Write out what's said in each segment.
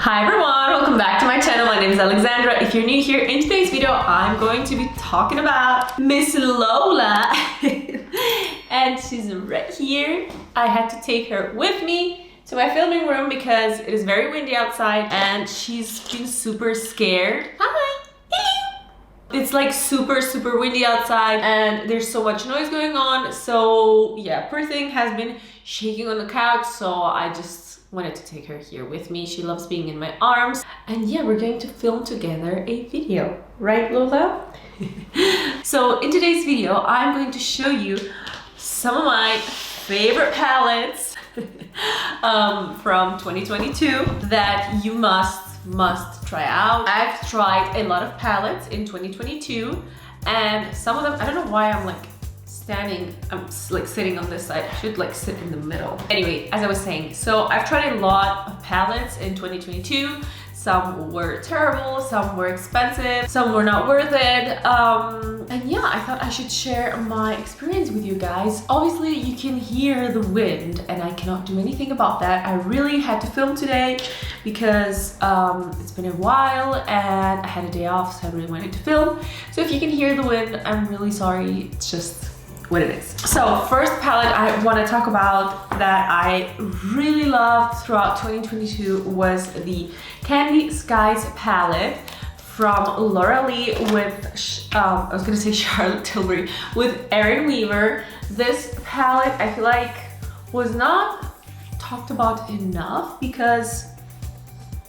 Hi everyone, welcome back to my channel. My name is Alexandra. If you're new here, in today's video I'm going to be talking about Miss Lola and she's right here. I had to take her with me to my filming room because it is very windy outside and she's been super scared. Hi! It's like super windy outside and there's so much noise going on, so yeah, poor thing has been shaking on the couch, so I just wanted to take her here with me. She loves being in my arms, and yeah, we're going to film together a video, right Lola? So in today's video I'm going to show you some of my favorite palettes from 2022 that you must try out. I've tried a lot of palettes in 2022 and some of them, I don't know why I'm like standing, I'm like sitting on this side. I should like sit in the middle. Anyway, as I was saying, so I've tried a lot of palettes in 2022. Some were terrible, some were expensive, some were not worth it. And yeah, I thought I should share my experience with you guys. Obviously, you can hear the wind and I cannot do anything about that. I really had to film today because it's been a while and I had a day off, so I really wanted to film. So if you can hear the wind, I'm really sorry. It's just what it is. So first palette I want to talk about that I really loved throughout 2022 was the Candy Skies palette from Laura Lee with, I was gonna say Charlotte Tilbury, with Erin Weaver. This palette I feel like was not talked about enough because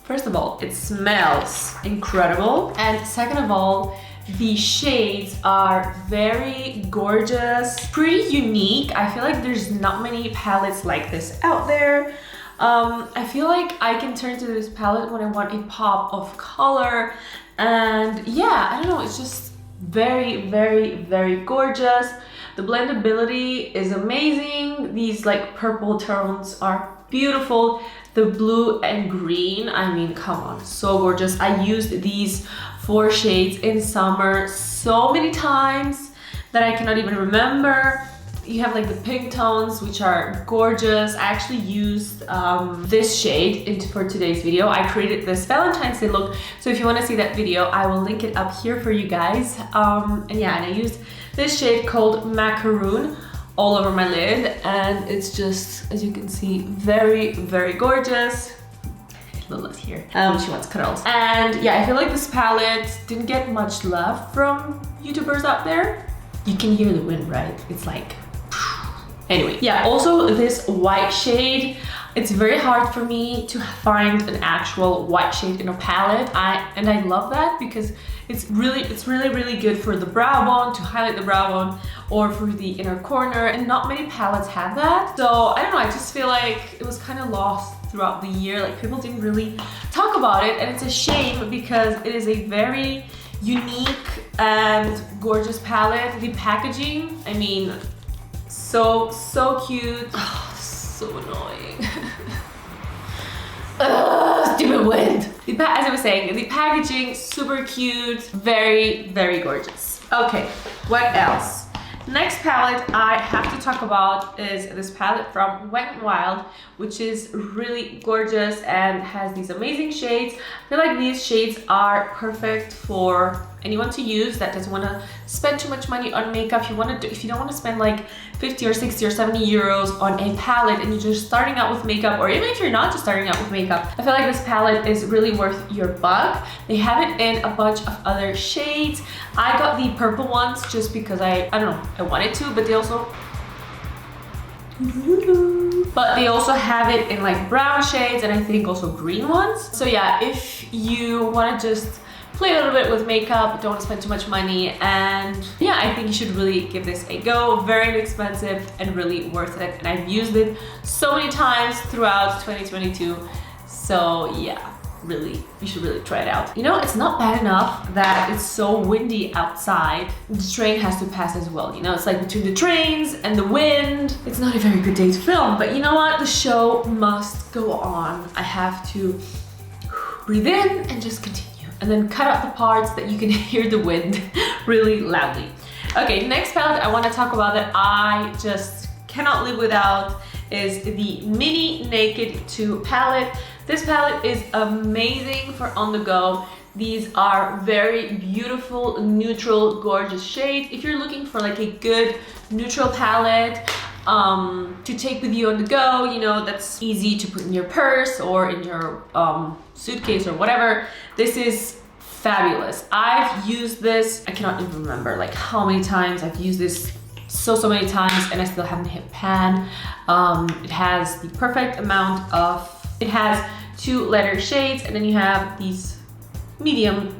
first of all, it smells incredible, and second of all, the shades are very gorgeous, pretty unique. I feel like there's not many palettes like this out there. I feel like I can turn to this palette when I want a pop of color, and yeah, I don't know, it's just very gorgeous. The blendability is amazing. These like purple tones are beautiful. The blue and green, I mean, come on, so gorgeous. I used these 4 shades in summer so many times that I cannot even remember. You have like the pink tones, which are gorgeous. I actually used this shade for today's video. I created this Valentine's Day look, so if you want to see that video, I will link it up here for you guys. And yeah, and I used this shade called Macaroon all over my lid, and it's just, as you can see, very gorgeous. Lola's here. She wants cuddles. And yeah, I feel like this palette didn't get much love from YouTubers out there. You can hear the wind, right? It's like, anyway. Yeah, also this white shade, it's very hard for me to find an actual white shade in a palette. And I love that because it's really good for the brow bone, to highlight the brow bone, or for the inner corner, and not many palettes have that. So I don't know, I just feel like it was kind of lost throughout the year. Like, people didn't really talk about it, and it's a shame because it is a very unique and gorgeous palette. The packaging, I mean, so cute. Oh, so annoying. Stupid wind. As I was saying, the packaging, super cute, very gorgeous. Okay, what else? Next palette I have to talk about is this palette from Wet n Wild, which is really gorgeous and has these amazing shades. I feel like these shades are perfect for anyone to use that doesn't want to spend too much money on makeup. If you don't want to spend like 50 or 60 or 70 euros on a palette and you're just starting out with makeup, or even if you're not just starting out with makeup, I feel like this palette is really worth your buck. They have it in a bunch of other shades. I got the purple ones just because I don't know, I wanted to, but they also have it in like brown shades and I think also green ones. So yeah, if you want to just play a little bit with makeup, don't want to spend too much money, and yeah, I think you should really give this a go. Very inexpensive and really worth it, and I've used it so many times throughout 2022, so yeah, really, you should really try it out. You know, it's not bad enough that it's so windy outside. The train has to pass as well, you know, it's like between the trains and the wind, it's not a very good day to film, but you know what, the show must go on. I have to breathe in and just continue, and then cut out the parts that you can hear the wind really loudly. Okay, next palette I want to talk about that I just cannot live without is the Mini Naked 2 palette This palette is amazing for on the go. These are very beautiful, neutral, gorgeous shades. If you're looking for like a good neutral palette to take with you on the go, you know, that's easy to put in your purse or in your suitcase or whatever, this is fabulous. I've used this, I cannot even remember like how many times I've used this, so many times, and I still haven't hit pan. It has the perfect amount of, it has 2 lighter shades, and then you have these medium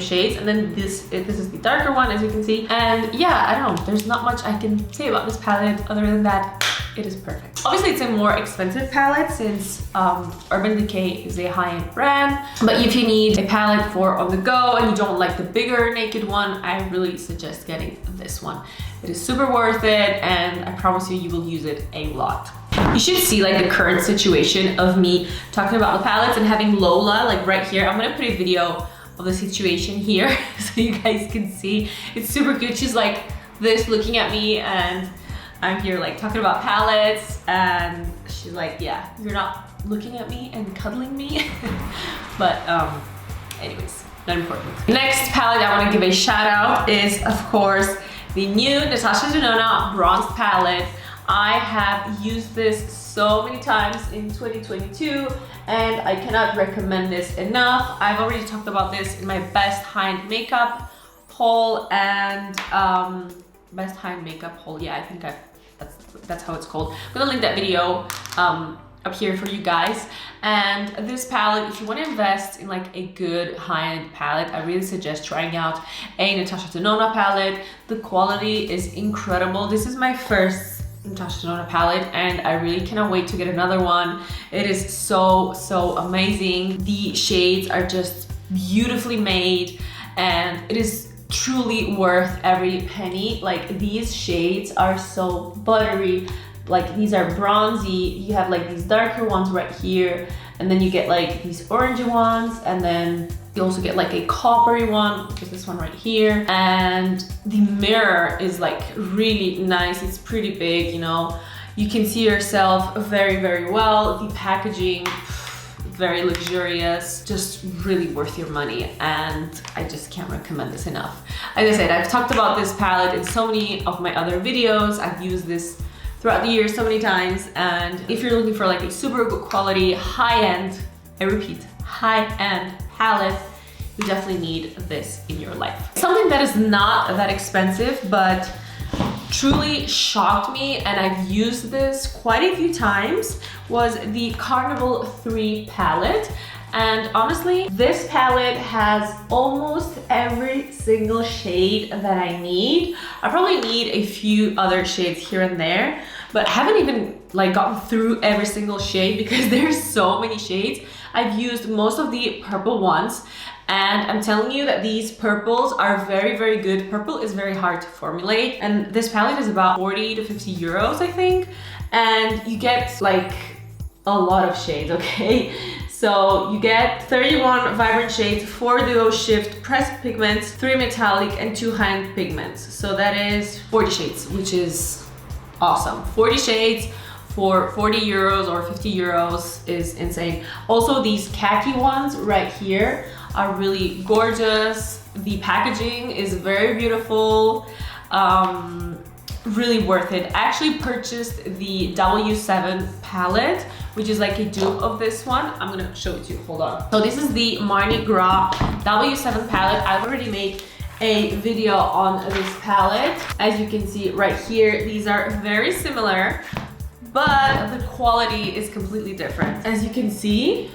shades, and then this is the darker one, as you can see. And yeah, I don't know, there's not much I can say about this palette other than that it is perfect. Obviously it's a more expensive palette since Urban Decay is a high-end brand, but if you need a palette for on the go and you don't like the bigger naked one, I really suggest getting this one. It is super worth it, and I promise you, you will use it a lot. You should see like the current situation of me talking about the palettes and having Lola like right here. I'm gonna put a video of the situation here so you guys can see. It's super cute. She's like this looking at me, and I'm here like talking about palettes, and she's like, yeah, you're not looking at me and cuddling me. But anyways, not important. Next palette I want to give a shout out is of course the new Natasha Denona Bronze palette. I have used this so many times in 2022, and I cannot recommend this enough. I've already talked about this in my best high-end makeup haul, and best high-end makeup haul, yeah, I think that's how it's called. I'm gonna link that video up here for you guys. And this palette, if you want to invest in like a good high-end palette, I really suggest trying out a Natasha Denona palette. The quality is incredible. This is my first Natasha Denona palette, and I really cannot wait to get another one. It is so amazing. The shades are just beautifully made, and it is truly worth every penny. Like, these shades are so buttery. Like, these are bronzy. You have like these darker ones right here, and then you get like these orangey ones, and then you also get like a coppery one, which is this one right here. And the mirror is like really nice. It's pretty big, you know. You can see yourself very well. The packaging, very luxurious, just really worth your money, and I just can't recommend this enough. As I said, I've talked about this palette in so many of my other videos. I've used this throughout the year so many times, and if you're looking for like a super good quality, high-end, I repeat, high-end palette, you definitely need this in your life. Something that is not that expensive but truly shocked me, and I've used this quite a few times, was the Carnival 3 palette. And honestly, this palette has almost every single shade that I need. I probably need a few other shades here and there, but I haven't even like gotten through every single shade because there's so many shades. I've used most of the purple ones, and I'm telling you that these purples are very good. Purple is very hard to formulate, and this palette is about 40 to 50 euros, I think, and you get like a lot of shades, okay? So you get 31 vibrant shades, 4 duo shift pressed pigments, 3 metallic, and 2 high-end pigments. So that is 40 shades, which is awesome. 40 shades for 40 euros or 50 euros is insane. Also, these khaki ones right here are really gorgeous. The packaging is very beautiful. Really worth it. I actually purchased the W7 palette, which is like a dupe of this one. I'm gonna show it to you, hold on. So this is the Marni Gras W7 palette. I've already made a video on this palette. As you can see right here, these are very similar, but the quality is completely different. As you can see,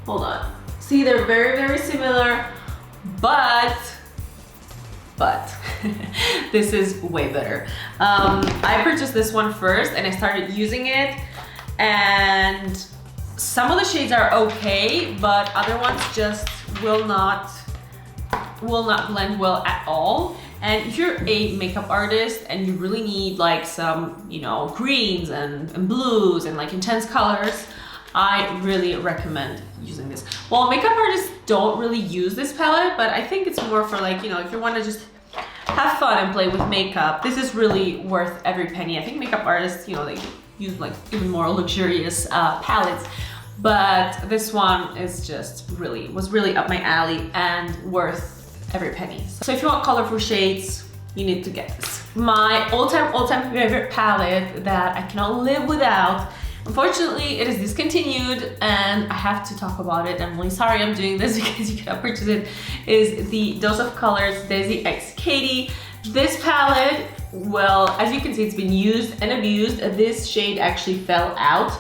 hold on. See, they're very similar, but this is way better. I purchased this one first and I started using it, and some of the shades are okay, but other ones just will not blend well at all. And if you're a makeup artist and you really need like some, you know, greens and blues and like intense colors, I really recommend using this. Well, makeup artists don't really use this palette, but I think it's more for like, you know, if you want to just have fun and play with makeup, this is really worth every penny. I think makeup artists, you know, they use like even more luxurious palettes, but this one is just was really up my alley and worth every penny. So if you want colorful shades, you need to get this. My all-time favorite palette that I cannot live without. Unfortunately, it is discontinued and I have to talk about it. I'm really sorry I'm doing this because you cannot purchase it. Is the Dose of Colors Daisy X Katie. This palette, well, as you can see, it's been used and abused. This shade actually fell out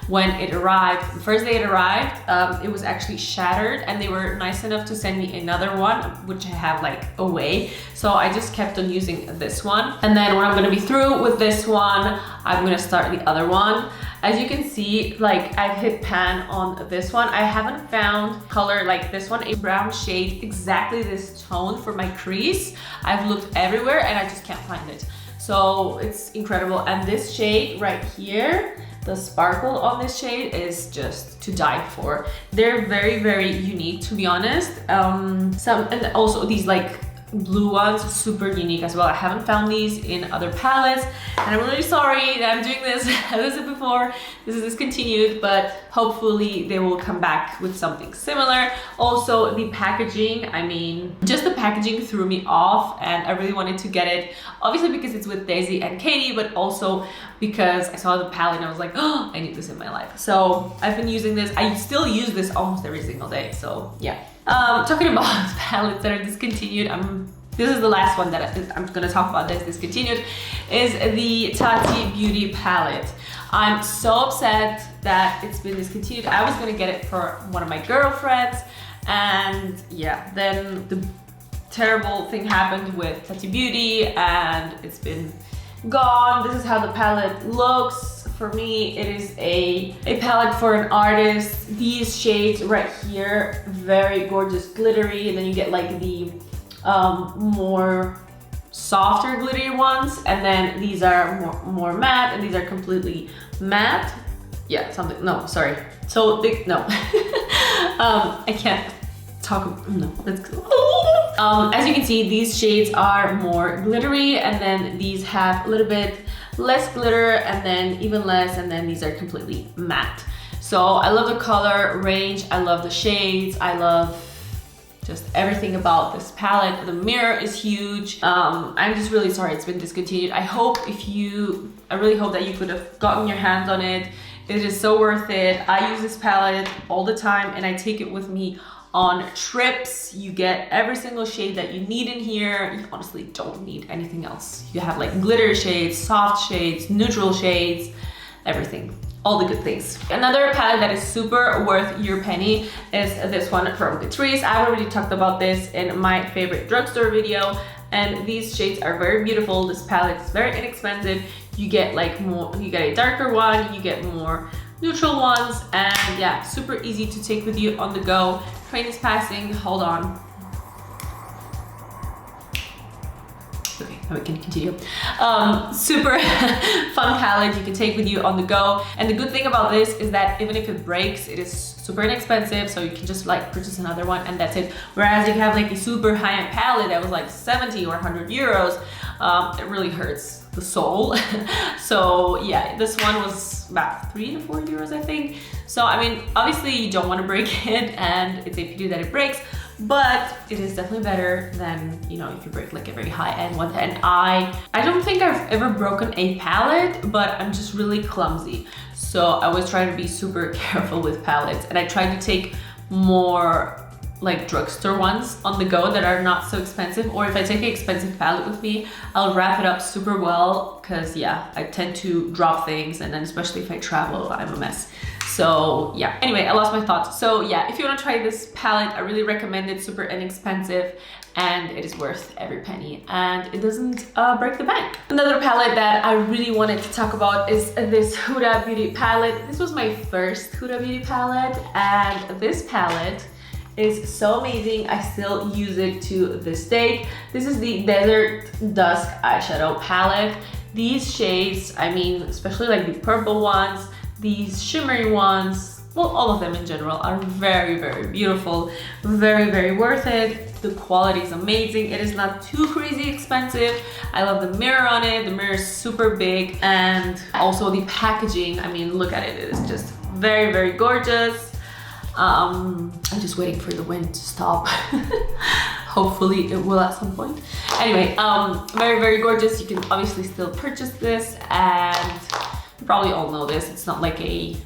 when it arrived. The first day it arrived, it was actually shattered, and they were nice enough to send me another one, which I have like away. So I just kept on using this one. And then when I'm gonna be through with this one, I'm gonna start the other one. As you can see, like I've hit pan on this one. I haven't found color like this one, a brown shade, exactly this tone for my crease. I've looked everywhere and I just can't find it. So it's incredible. And this shade right here, the sparkle on this shade is just to die for. They're very, very unique, to be honest. And also these like blue ones, super unique as well. I haven't found these in other palettes, and I'm really sorry that I'm doing this. As I said before, this is discontinued, but hopefully they will come back with something similar. Also, the packaging, I mean, just the packaging threw me off, and I really wanted to get it, obviously because it's with Daisy and Katie, but also because I saw the palette and I was like, oh, I need this in my life. So I've been using this. I still use this almost every single day, so yeah. Talking about palettes that are discontinued, this is the last one that I'm gonna talk about that's discontinued, is the Tati Beauty palette. I'm so upset that it's been discontinued. I was gonna get it for one of my girlfriends, and yeah, then the terrible thing happened with Tati Beauty and it's been gone. This is how the palette looks. For me, it is a palette for an artist. These shades right here, very gorgeous, glittery, and then you get like the more softer glittery ones, and then these are more matte, and these are completely matte. Yeah, something, no, sorry. So, no. I can't talk, no, let's go. As you can see, these shades are more glittery, and then these have a little bit less glitter, and then even less, and then these are completely matte. So I love the color range, I love the shades, I love just everything about this palette. The mirror is huge. I'm just really sorry it's been discontinued. I really hope that you could have gotten your hands on it. It is so worth it. I use this palette all the time and I take it with me on trips. You get every single shade that you need in here. You honestly don't need anything else. You have like glitter shades, soft shades, neutral shades, everything. All the good things. Another palette that is super worth your penny is this one from Catrice. I already talked about this in my favorite drugstore video, and these shades are very beautiful. This palette is very inexpensive. You get like you get a darker one, you get more neutral ones, and yeah, super easy to take with you on the go. Train is passing, hold on. Okay, now we can continue. Super fun palette you can take with you on the go. And the good thing about this is that even if it breaks, it is super inexpensive, so you can just like purchase another one and that's it. Whereas if you have like a super high-end palette that was like 70 or 100 euros, it really hurts the soul. So yeah, this one was about 3 to 4 euros, I think. So I mean, obviously you don't want to break it, and it's a pity that it breaks, but it is definitely better than, you know, if you break like a very high-end one. And I don't think I've ever broken a palette, but I'm just really clumsy. So I always try to be super careful with palettes, and I try to take more like drugstore ones on the go that are not so expensive, or if I take an expensive palette with me, I'll wrap it up super well, because yeah, I tend to drop things, and then especially if I travel, I'm a mess. So yeah, anyway, I lost my thoughts. So yeah, if you want to try this palette, I really recommend it. Super inexpensive, and it is worth every penny, and it doesn't break the bank. Another palette that I really wanted to talk about is this Huda Beauty palette. This was my first Huda Beauty palette, and this palette is so amazing. I still use it to this day. This is the Desert Dusk eyeshadow palette. These shades, I mean, especially like the purple ones, these shimmery ones, well, all of them in general are very, very beautiful, very, very worth it. The quality is amazing. It is not too crazy expensive. I love the mirror on it. The mirror is super big, and also the packaging. I mean, look at it. It is just Very, very gorgeous. I'm just waiting for the wind to stop. Hopefully it will at some point. Anyway, very, very gorgeous. You can obviously still purchase this, and you probably all know this. It's not like a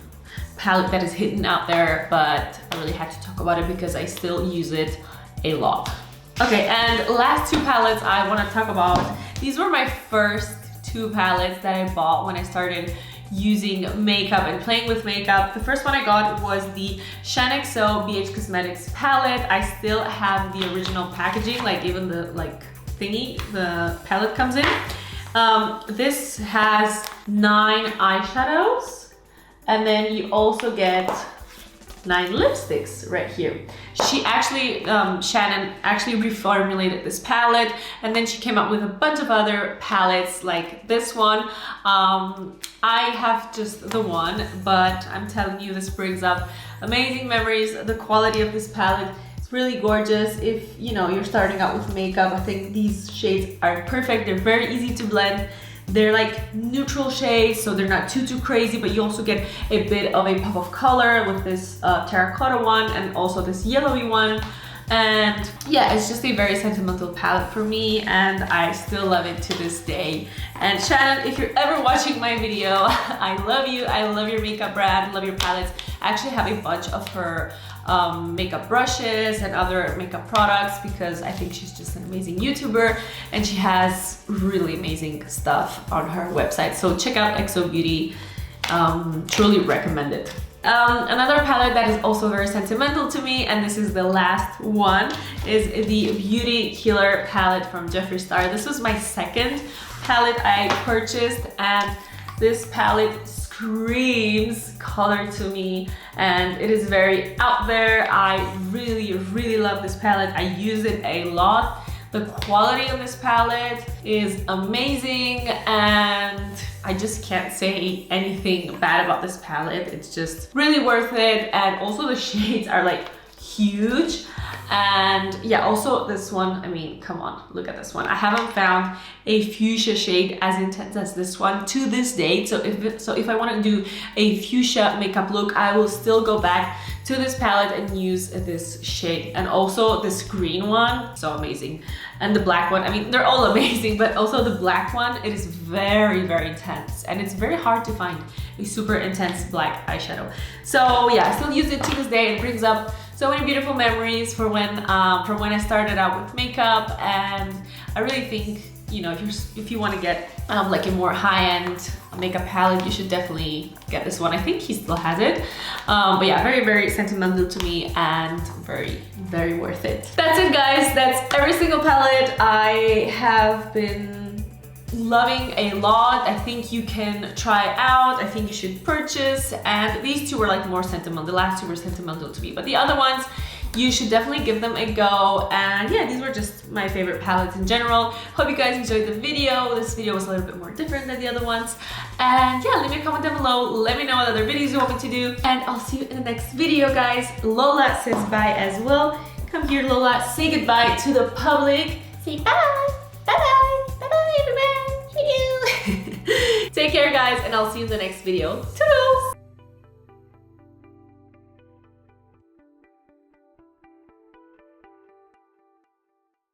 palette that is hidden out there, but I really had to talk about it because I still use it a lot. Okay, and last two palettes I want to talk about. These were my first two palettes that I bought when I started using makeup and playing with makeup. The first one I got was the Shannon BH Cosmetics palette. I still have the original packaging, like even the thingy the palette comes in. This has 9 eyeshadows, and then you also get 9 lipsticks right here. She actually, Shannon actually reformulated this palette, and then she came up with a bunch of other palettes like this one. I have just the one, but I'm telling you, this brings up amazing memories. The quality of this palette is really gorgeous. If you know you're starting out with makeup, I think these shades are perfect. They're very easy to blend. They're like neutral shades, so they're not too crazy, but you also get a bit of a pop of color with this terracotta one and also this yellowy one. And yeah, it's just a very sentimental palette for me, and I still love it to this day. And Shannon, if you're ever watching my video, I love you. I love your makeup brand, love your palettes. I actually have a bunch of her makeup brushes and other makeup products because I think she's just an amazing YouTuber, and she has really amazing stuff on her website. So check out AlexBeauty, truly recommend it. Another palette that is also very sentimental to me, and this is the last one, is the Beauty Killer palette from Jeffree Star. This was my second palette I purchased, and this palette screams color to me, and it is very out there. I really, really love this palette. I use it a lot. The quality of this palette is amazing, and I just can't say anything bad about this palette. It's just really worth it, and also the shades are like huge. And yeah, also this one, I mean, come on, look at this one. I haven't found a fuchsia shade as intense as this one to this date. So if I want to do a fuchsia makeup look, I will still go back to this palette and use this shade. And also this green one, so amazing. And the black one, I mean, they're all amazing, but also the black one, it is very, very intense. And it's very hard to find a super intense black eyeshadow. So yeah, I still use it to this day. It brings up so many beautiful memories from when I started out with makeup, and I really think, you know, if you want to get like a more high-end makeup palette, you should definitely get this one. I think he still has it, but yeah, very, very sentimental to me and very, very worth it. That's it, guys. That's every single palette I have been loving a lot. I think you can try out. I think you should purchase. And these two were like more sentimental. The last two were sentimental to me, but the other ones, you should definitely give them a go. And yeah, these were just my favorite palettes in general. Hope you guys enjoyed the video. This video was a little bit more different than the other ones. And yeah, leave me a comment down below. Let me know what other videos you want me to do. And I'll see you in the next video, guys. Lola says bye as well. Come here, Lola. Say goodbye to the public. Say bye. Bye-bye. Bye-bye, everyone. Take care, guys, and I'll see you in the next video.